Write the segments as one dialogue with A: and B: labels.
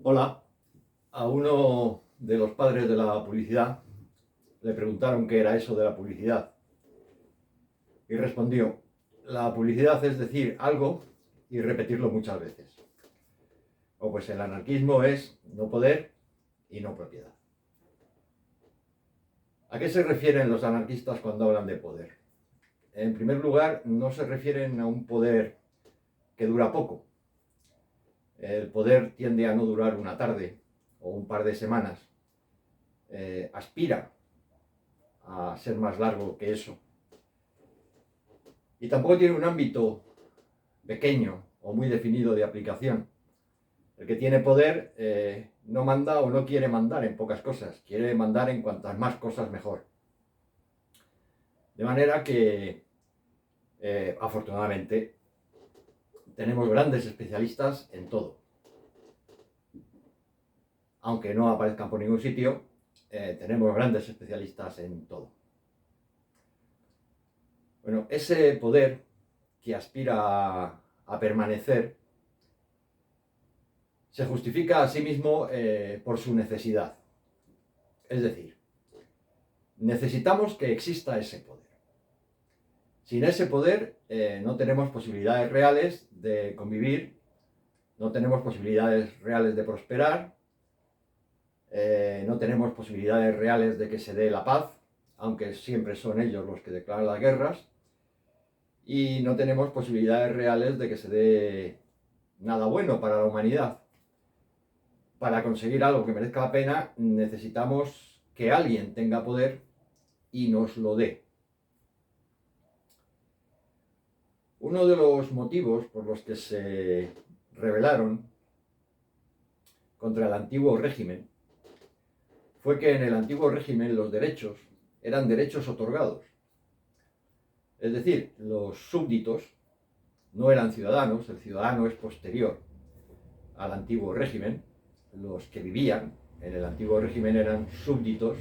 A: Hola, a uno de los padres de la publicidad le preguntaron qué era eso de la publicidad y respondió: la publicidad es decir algo y repetirlo muchas veces. O pues el anarquismo es no poder y no propiedad. ¿A qué se refieren los anarquistas cuando hablan de poder? En primer lugar, no se refieren a un poder que dura poco. El poder tiende a no durar una tarde o un par de semanas. Aspira a ser más largo que eso. Y tampoco tiene un ámbito pequeño o muy definido de aplicación. El que tiene poder no manda o no quiere mandar en pocas cosas, quiere mandar en cuantas más cosas mejor. De manera que, afortunadamente, tenemos grandes especialistas en todo. Aunque no aparezcan por ningún sitio, tenemos grandes especialistas en todo. Bueno, ese poder que aspira a permanecer se justifica a sí mismo por su necesidad. Es decir, necesitamos que exista ese poder. Sin ese poder no tenemos posibilidades reales de convivir, no tenemos posibilidades reales de prosperar, no tenemos posibilidades reales de que se dé la paz, aunque siempre son ellos los que declaran las guerras, y no tenemos posibilidades reales de que se dé nada bueno para la humanidad. Para conseguir algo que merezca la pena, necesitamos que alguien tenga poder y nos lo dé. Uno de los motivos por los que se rebelaron contra el antiguo régimen fue que en el antiguo régimen los derechos eran derechos otorgados. Es decir, los súbditos no eran ciudadanos, el ciudadano es posterior al antiguo régimen. Los que vivían en el antiguo régimen eran súbditos,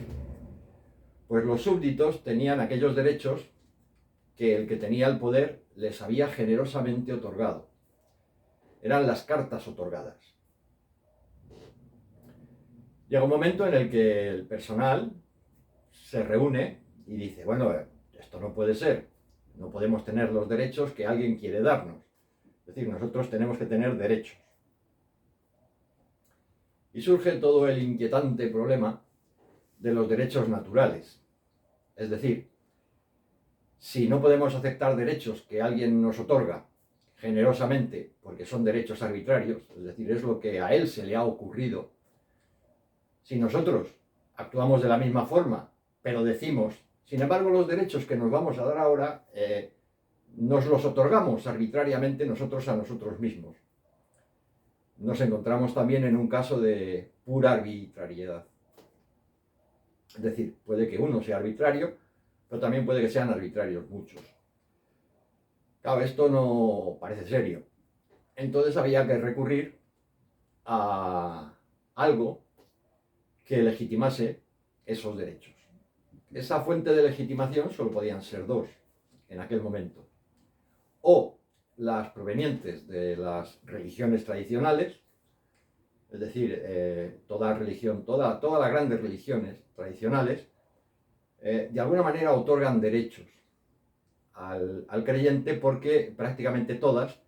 A: pues los súbditos tenían aquellos derechos que el que tenía el poder les había generosamente otorgado. Eran las cartas otorgadas. Llega un momento en el que el personal se reúne y dice: bueno, esto no puede ser, no podemos tener los derechos que alguien quiere darnos. Es decir, nosotros tenemos que tener derechos. Y surge todo el inquietante problema de los derechos naturales. Es decir, si no podemos aceptar derechos que alguien nos otorga generosamente porque son derechos arbitrarios, es decir, es lo que a él se le ha ocurrido, si nosotros actuamos de la misma forma, pero decimos: sin embargo, los derechos que nos vamos a dar ahora nos los otorgamos arbitrariamente nosotros a nosotros mismos, nos encontramos también en un caso de pura arbitrariedad. Es decir, puede que uno sea arbitrario, pero también puede que sean arbitrarios muchos. Claro, esto no parece serio. Entonces había que recurrir a algo que legitimase esos derechos. Esa fuente de legitimación solo podían ser dos en aquel momento: o las provenientes de las religiones tradicionales, es decir, toda religión, todas las grandes religiones tradicionales, de alguna manera otorgan derechos al creyente, porque prácticamente todas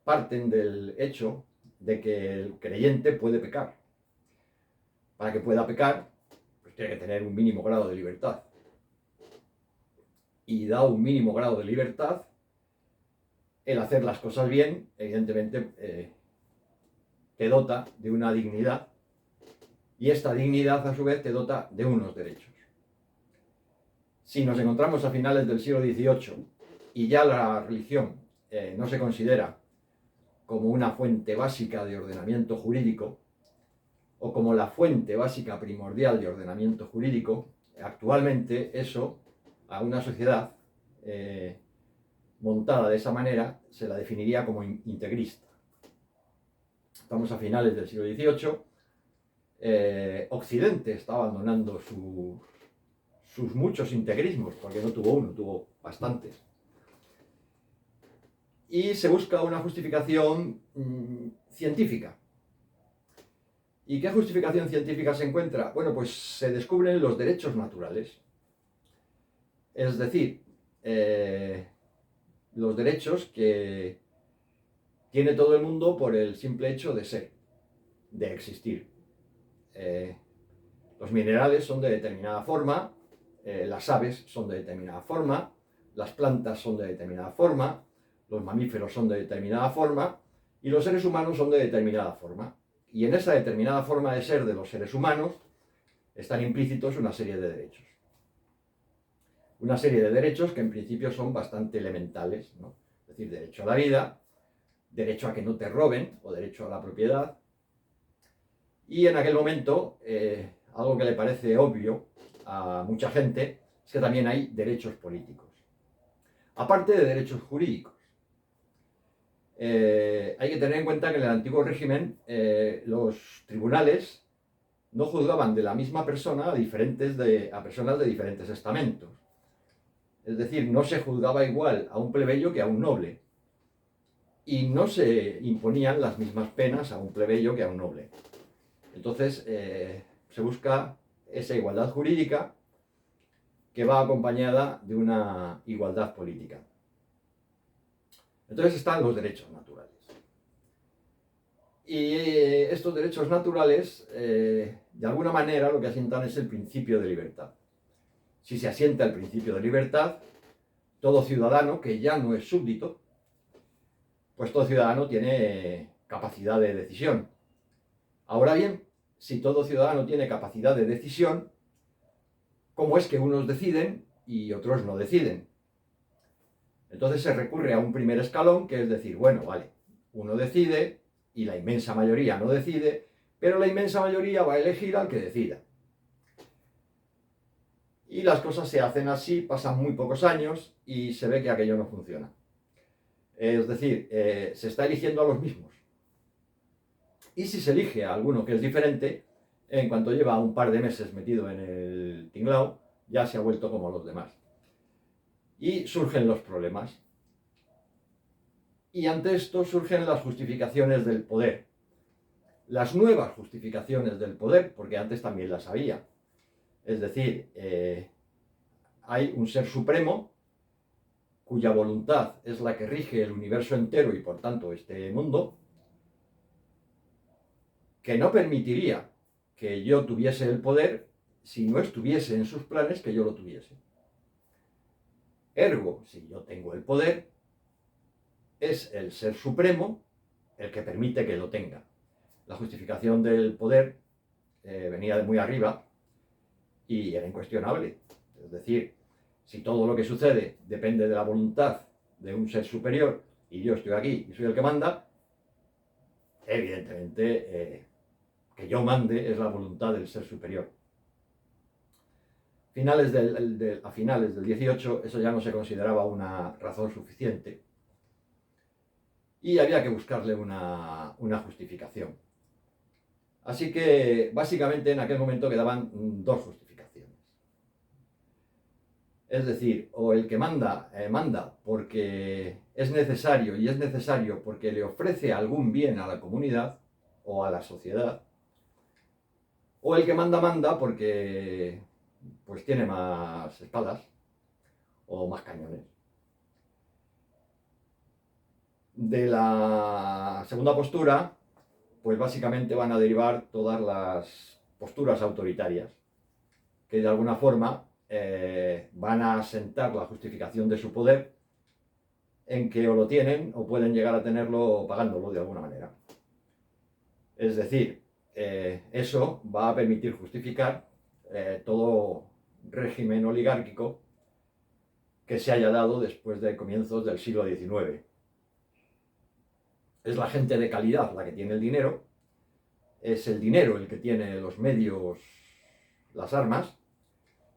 A: parten del hecho de que el creyente puede pecar. Para que pueda pecar, pues tiene que tener un mínimo grado de libertad. Y dado un mínimo grado de libertad, el hacer las cosas bien, evidentemente, te dota de una dignidad, y esta dignidad a su vez te dota de unos derechos. Si nos encontramos a finales del siglo XVIII y ya la religión no se considera como una fuente básica de ordenamiento jurídico, o como la fuente básica primordial de ordenamiento jurídico, actualmente eso, a una sociedad montada de esa manera, se la definiría como integrista. Estamos a finales del siglo XVIII, Occidente está abandonando sus muchos integrismos, porque no tuvo uno, tuvo bastantes. Y se busca una justificación científica. ¿Y qué justificación científica se encuentra? Bueno, pues se descubren los derechos naturales. Es decir, los derechos que tiene todo el mundo por el simple hecho de ser, de existir. Los minerales son de determinada forma, las aves son de determinada forma, las plantas son de determinada forma, los mamíferos son de determinada forma y los seres humanos son de determinada forma. Y en esa determinada forma de ser de los seres humanos están implícitos una serie de derechos. Una serie de derechos que en principio son bastante elementales, ¿no? Es decir, derecho a la vida, derecho a que no te roben o derecho a la propiedad. Y en aquel momento, algo que le parece obvio a mucha gente es que también hay derechos políticos, aparte de derechos jurídicos. Hay que tener en cuenta que en el antiguo régimen los tribunales no juzgaban de la misma persona a personas de diferentes estamentos. Es decir, no se juzgaba igual a un plebeyo que a un noble. Y no se imponían las mismas penas a un plebeyo que a un noble. Entonces, se busca esa igualdad jurídica que va acompañada de una igualdad política. Entonces están los derechos naturales. Y estos derechos naturales, de alguna manera, lo que asientan es el principio de libertad. Si se asienta el principio de libertad, todo ciudadano que ya no es súbdito, pues todo ciudadano tiene capacidad de decisión. Ahora bien, si todo ciudadano tiene capacidad de decisión, ¿cómo es que unos deciden y otros no deciden? Entonces se recurre a un primer escalón, que es decir, bueno, vale, uno decide y la inmensa mayoría no decide, pero la inmensa mayoría va a elegir al que decida. Y las cosas se hacen así, pasan muy pocos años y se ve que aquello no funciona. Es decir, se está eligiendo a los mismos. Y si se elige a alguno que es diferente, en cuanto lleva un par de meses metido en el tinglao, ya se ha vuelto como los demás. Y surgen los problemas. Y ante esto surgen las justificaciones del poder. Las nuevas justificaciones del poder, porque antes también las había. Es decir, hay un ser supremo cuya voluntad es la que rige el universo entero y por tanto este mundo, que no permitiría que yo tuviese el poder si no estuviese en sus planes que yo lo tuviese. Ergo, si yo tengo el poder, es el ser supremo el que permite que lo tenga. La justificación del poder venía de muy arriba y era incuestionable. Es decir, si todo lo que sucede depende de la voluntad de un ser superior y yo estoy aquí y soy el que manda, evidentemente que yo mande es la voluntad del ser superior. A finales del 18 eso ya no se consideraba una razón suficiente y había que buscarle una justificación. Así que básicamente en aquel momento quedaban dos justificaciones. Es decir, o el que manda, manda porque es necesario y es necesario porque le ofrece algún bien a la comunidad o a la sociedad, o el que manda porque pues tiene más espadas o más cañones. De la segunda postura, pues básicamente van a derivar todas las posturas autoritarias, que de alguna forma van a asentar la justificación de su poder en que o lo tienen o pueden llegar a tenerlo pagándolo de alguna manera. Es decir, eso va a permitir justificar todo régimen oligárquico que se haya dado después de comienzos del siglo XIX. Es la gente de calidad la que tiene el dinero, es el dinero el que tiene los medios, las armas,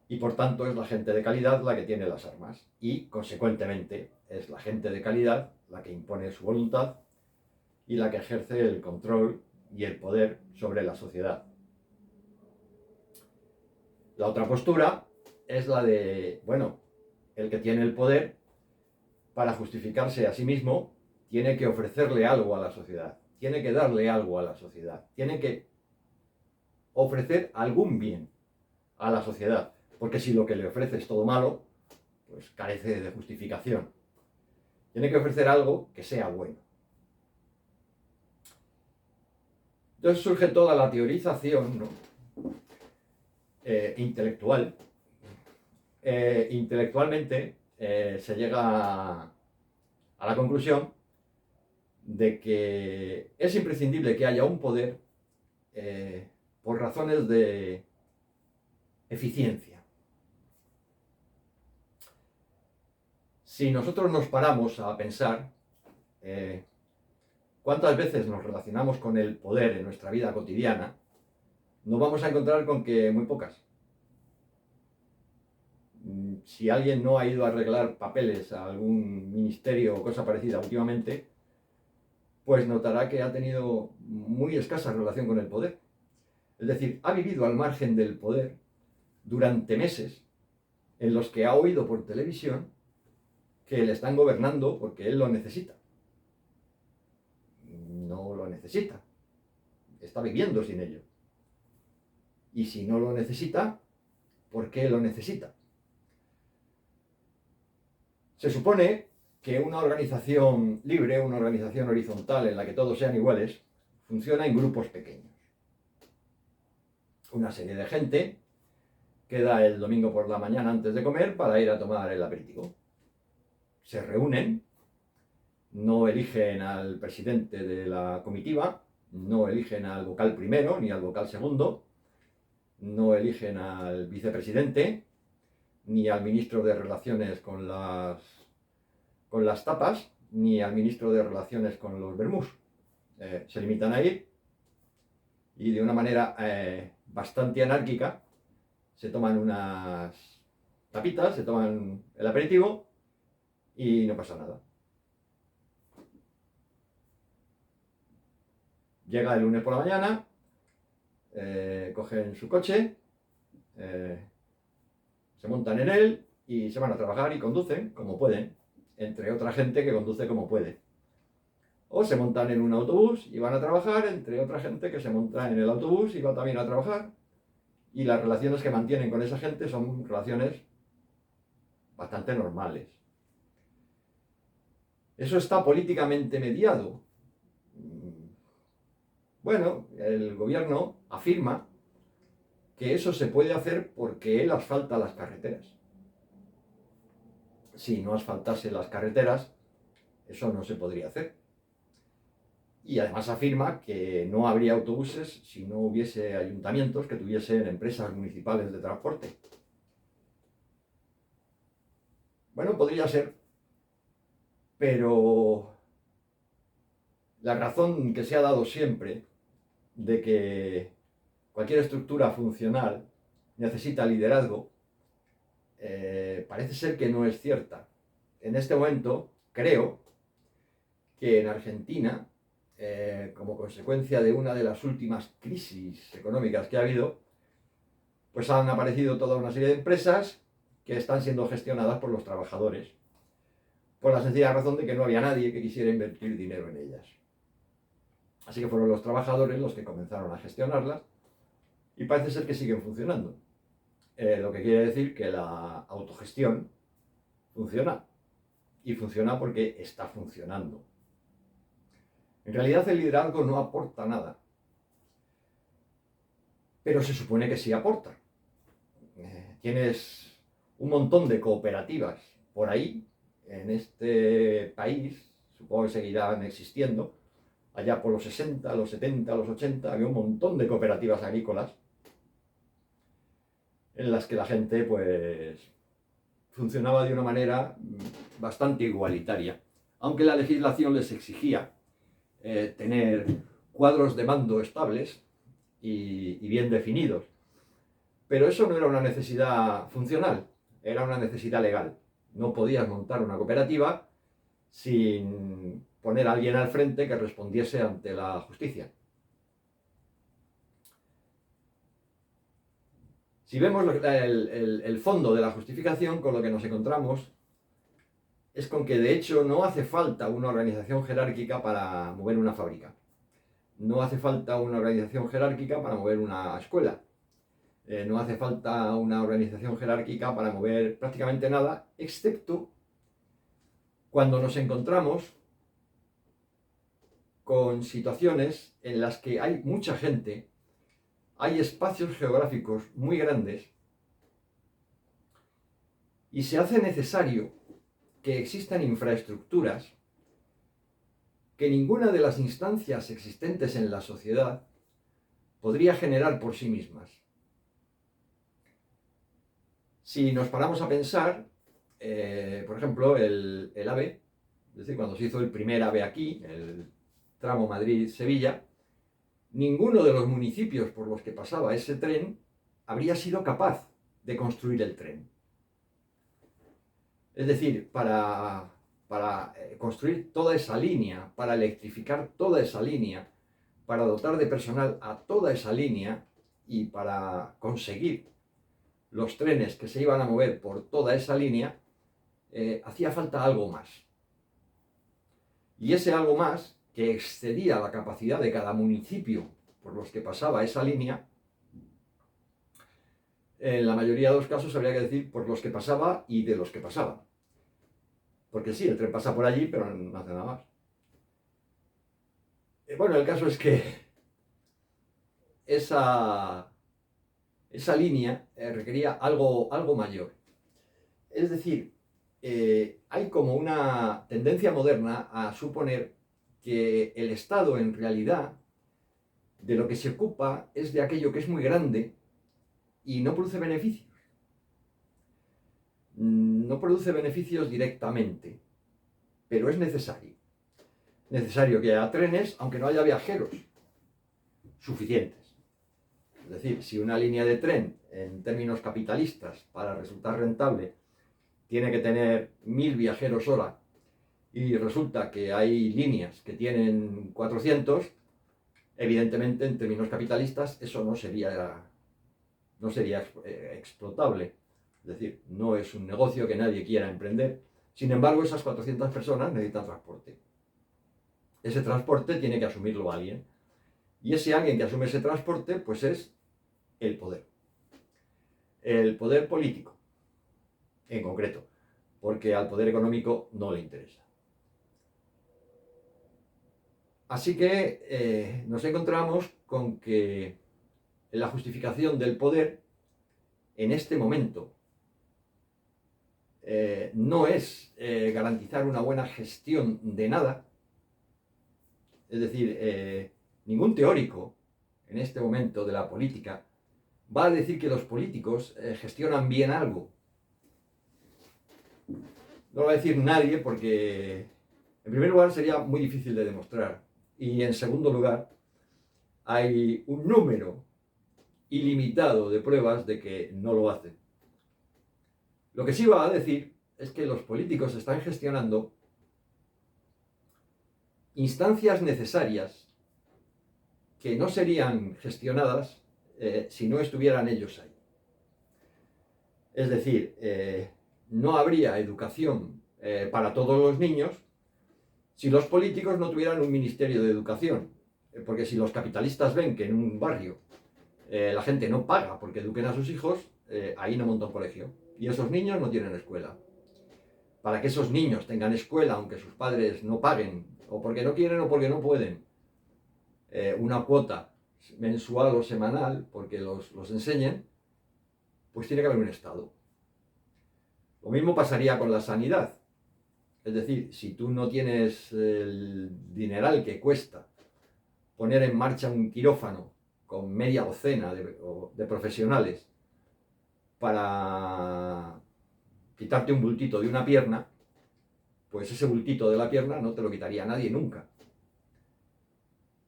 A: y por tanto es la gente de calidad la que tiene las armas. Y consecuentemente es la gente de calidad la que impone su voluntad y la que ejerce el control y el poder sobre la sociedad. La otra postura es la de, bueno, el que tiene el poder, para justificarse a sí mismo, tiene que ofrecerle algo a la sociedad, tiene que darle algo a la sociedad, tiene que ofrecer algún bien a la sociedad, porque si lo que le ofrece es todo malo, pues carece de justificación. Tiene que ofrecer algo que sea bueno. Entonces surge toda la teorización, ¿no? Intelectual. Intelectualmente se llega a la conclusión de que es imprescindible que haya un poder por razones de eficiencia. Si nosotros nos paramos a pensar cuántas veces nos relacionamos con el poder en nuestra vida cotidiana, nos vamos a encontrar con que muy pocas. Si alguien no ha ido a arreglar papeles a algún ministerio o cosa parecida últimamente, pues notará que ha tenido muy escasa relación con el poder. Es decir, ha vivido al margen del poder durante meses en los que ha oído por televisión que le están gobernando porque él lo necesita. No lo necesita. Está viviendo sin ello. Y si no lo necesita, ¿por qué lo necesita? Se supone que una organización libre, una organización horizontal en la que todos sean iguales, funciona en grupos pequeños. Una serie de gente queda el domingo por la mañana antes de comer para ir a tomar el aperitivo. Se reúnen, no eligen al presidente de la comitiva, no eligen al vocal primero ni al vocal segundo, no eligen al vicepresidente ni al ministro de Relaciones con las tapas, ni al ministro de Relaciones con los vermús. Se limitan a ir y de una manera bastante anárquica se toman unas tapitas, se toman el aperitivo y no pasa nada. Llega el lunes por la mañana, cogen su coche, se montan en él y se van a trabajar y conducen como pueden, entre otra gente que conduce como puede. O se montan en un autobús y van a trabajar, entre otra gente que se monta en el autobús y va también a trabajar. Y las relaciones que mantienen con esa gente son relaciones bastante normales. Eso está políticamente mediado. Bueno, el gobierno afirma que eso se puede hacer porque él asfalta las carreteras. Si no asfaltase las carreteras, eso no se podría hacer. Y además afirma que no habría autobuses si no hubiese ayuntamientos que tuviesen empresas municipales de transporte. Bueno, podría ser, pero la razón que se ha dado siempre de que cualquier estructura funcional necesita liderazgo, parece ser que no es cierta. En este momento, creo que en Argentina, como consecuencia de una de las últimas crisis económicas que ha habido, pues han aparecido toda una serie de empresas que están siendo gestionadas por los trabajadores, por la sencilla razón de que no había nadie que quisiera invertir dinero en ellas. Así que fueron los trabajadores los que comenzaron a gestionarlas y parece ser que siguen funcionando. Lo que quiere decir que la autogestión funciona. Y funciona porque está funcionando. En realidad el liderazgo no aporta nada. Pero se supone que sí aporta. Tienes un montón de cooperativas por ahí, en este país, supongo que seguirán existiendo. Allá por los 60, los 70, los 80, había un montón de cooperativas agrícolas en las que la gente pues funcionaba de una manera bastante igualitaria, aunque la legislación les exigía tener cuadros de mando estables y bien definidos. Pero eso no era una necesidad funcional, era una necesidad legal. No podías montar una cooperativa sin poner a alguien al frente que respondiese ante la justicia. Si vemos el fondo de la justificación, con lo que nos encontramos es con que de hecho no hace falta una organización jerárquica para mover una fábrica. no hace falta una organización jerárquica para mover una escuela. No hace falta una organización jerárquica para mover prácticamente nada, excepto cuando nos encontramos con situaciones en las que hay mucha gente, hay espacios geográficos muy grandes y se hace necesario que existan infraestructuras que ninguna de las instancias existentes en la sociedad podría generar por sí mismas. Si nos paramos a pensar, por ejemplo, el AVE, es decir, cuando se hizo el primer AVE aquí, el tramo Madrid-Sevilla, ninguno de los municipios por los que pasaba ese tren habría sido capaz de construir el tren. Es decir, para construir toda esa línea, para electrificar toda esa línea, para dotar de personal a toda esa línea y para conseguir los trenes que se iban a mover por toda esa línea, hacía falta algo más. Y ese algo más, que excedía la capacidad de cada municipio por los que pasaba esa línea, en la mayoría de los casos habría que decir por los que pasaba y de los que pasaban. Porque sí, el tren pasa por allí, pero no hace nada más. Bueno, el caso es que esa línea requería algo mayor. Es decir, hay como una tendencia moderna a suponer que el Estado en realidad de lo que se ocupa es de aquello que es muy grande y no produce beneficios. No produce beneficios directamente, pero es necesario. Necesario que haya trenes, aunque no haya viajeros suficientes. Es decir, si una línea de tren, en términos capitalistas, para resultar rentable, tiene que tener 1000 viajeros hora y resulta que hay líneas que tienen 400, evidentemente en términos capitalistas eso no sería explotable. Es decir, no es un negocio que nadie quiera emprender. Sin embargo, esas 400 personas necesitan transporte. Ese transporte tiene que asumirlo alguien. Y ese alguien que asume ese transporte, pues es el poder. El poder político, en concreto, porque al poder económico no le interesa. Así que nos encontramos con que la justificación del poder en este momento no es garantizar una buena gestión de nada. Es decir, ningún teórico en este momento de la política va a decir que los políticos gestionan bien algo. No lo va a decir nadie porque, en primer lugar, sería muy difícil de demostrar. Y en segundo lugar, hay un número ilimitado de pruebas de que no lo hacen. Lo que sí va a decir es que los políticos están gestionando instancias necesarias que no serían gestionadas si no estuvieran ellos ahí. Es decir, no habría educación para todos los niños si los políticos no tuvieran un ministerio de educación. Porque si los capitalistas ven que en un barrio la gente no paga porque eduquen a sus hijos, ahí no monta un colegio. Y esos niños no tienen escuela. Para que esos niños tengan escuela, aunque sus padres no paguen, o porque no quieren o porque no pueden, una cuota mensual o semanal, porque los enseñen, pues tiene que haber un Estado. Lo mismo pasaría con la sanidad. Es decir, si tú no tienes el dineral que cuesta poner en marcha un quirófano con media docena de profesionales para quitarte un bultito de una pierna, pues ese bultito de la pierna no te lo quitaría nadie nunca.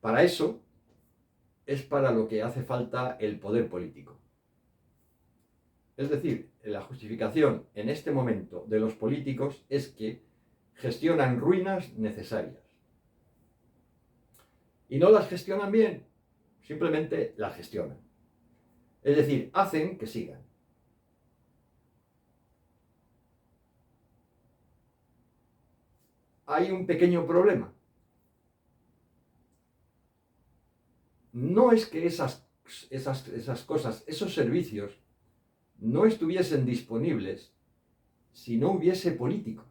A: Para eso es para lo que hace falta el poder político. Es decir, la justificación en este momento de los políticos es que gestionan ruinas necesarias. Y no las gestionan bien, simplemente las gestionan. Es decir, hacen que sigan. Hay un pequeño problema. no es que esas cosas, esos servicios, no estuviesen disponibles si no hubiese políticos.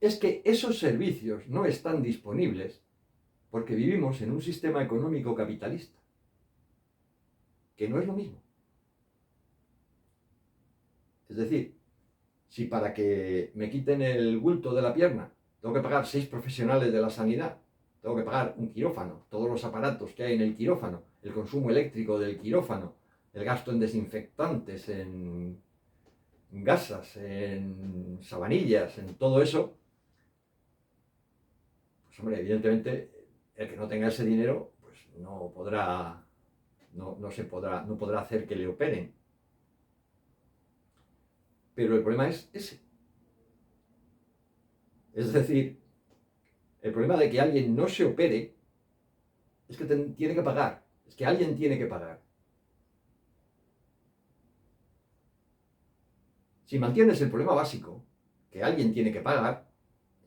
A: Es que esos servicios no están disponibles porque vivimos en un sistema económico capitalista, que no es lo mismo. Es decir, si para que me quiten el bulto de la pierna tengo que pagar 6 profesionales de la sanidad, tengo que pagar un quirófano, todos los aparatos que hay en el quirófano, el consumo eléctrico del quirófano, el gasto en desinfectantes, en gasas, en sabanillas, en todo eso, pues hombre, evidentemente el que no tenga ese dinero, pues no podrá, no podrá hacer que le operen. Pero el problema es ese. Es decir, el problema de que alguien no se opere es que tiene que pagar. Es que alguien tiene que pagar. Si mantienes el problema básico, que alguien tiene que pagar,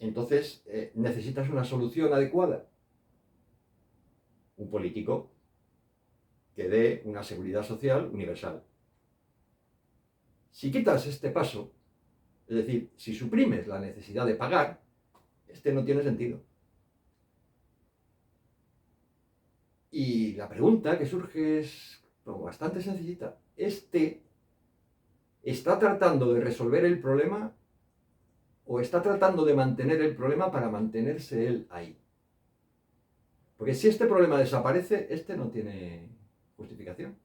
A: entonces necesitas una solución adecuada. Un político que dé una seguridad social universal. Si quitas este paso, es decir, si suprimes la necesidad de pagar, este no tiene sentido. Y la pregunta que surge es bastante sencillita. ¿Está tratando de resolver el problema o está tratando de mantener el problema para mantenerse él ahí? Porque si este problema desaparece, este no tiene justificación.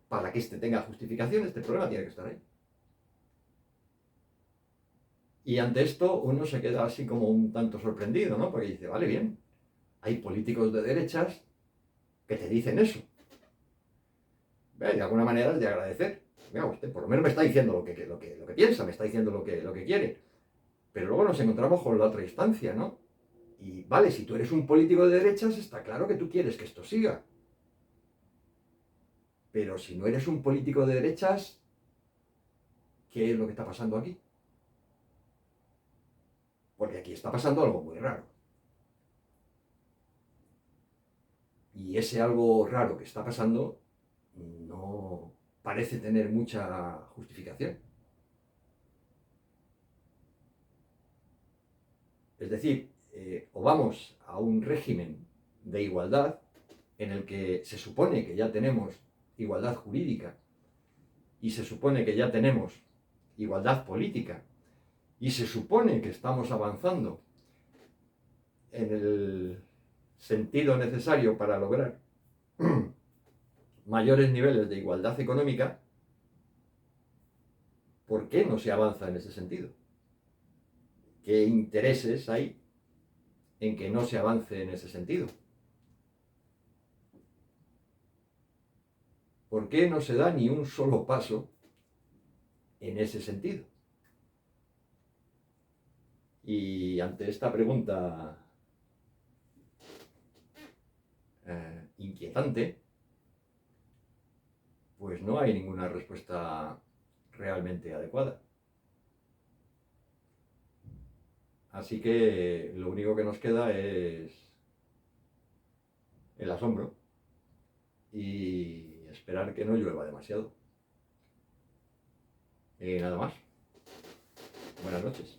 A: Para que este tenga justificación, este problema tiene que estar ahí. Y ante esto uno se queda así como un tanto sorprendido, ¿no? Porque dice, vale, bien, hay políticos de derechas que te dicen eso. De alguna manera es de agradecer. Mira, usted por lo menos me está diciendo lo que piensa, me está diciendo lo que quiere. Pero luego nos encontramos con la otra instancia, ¿no? Y vale, si tú eres un político de derechas, está claro que tú quieres que esto siga. Pero si no eres un político de derechas, ¿qué es lo que está pasando aquí? Porque aquí está pasando algo muy raro. Y ese algo raro que está pasando no parece tener mucha justificación. Es decir, o vamos a un régimen de igualdad en el que se supone que ya tenemos igualdad jurídica y se supone que ya tenemos igualdad política y se supone que estamos avanzando en el sentido necesario para lograr mayores niveles de igualdad económica, ¿por qué no se avanza en ese sentido? ¿Qué intereses hay en que no se avance en ese sentido? ¿Por qué no se da ni un solo paso en ese sentido? Y ante esta pregunta inquietante, pues no hay ninguna respuesta realmente adecuada. Así que lo único que nos queda es el asombro y esperar que no llueva demasiado. Y nada más. Buenas noches.